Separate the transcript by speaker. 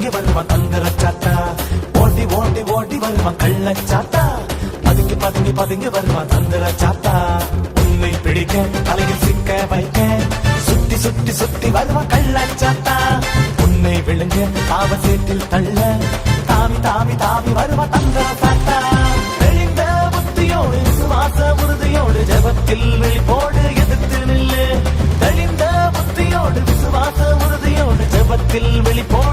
Speaker 1: பதுங்கி வருவான் தந்திர சாத்தா, ஓட்டி ஓட்டி ஓட்டி வருவான் கள்ளச்சாத்தா, பதுங்கி பதுங்கி பதுங்கி வருவான் தந்திர சாத்தா. உன்னை பிடிக்க தலையில் சிக்க வைக்க சுத்தி சுத்தி சுத்தி வருவான் கள்ளச்சாத்தா, உன்னை விழுங்க பாவ சேற்றில் தள்ள தாவி தாவி தாவி வருவான் தந்திர சாத்தா. தெளிந்த புத்தியோடு விசுவாச உறுதியோடு ஜபத்தில் விழிப்போடு எதிர்த்து நில்லு. தெளிந்த புத்தியோடு விசுவாச உறுதியோடு ஜபத்தில் விழிப்போடு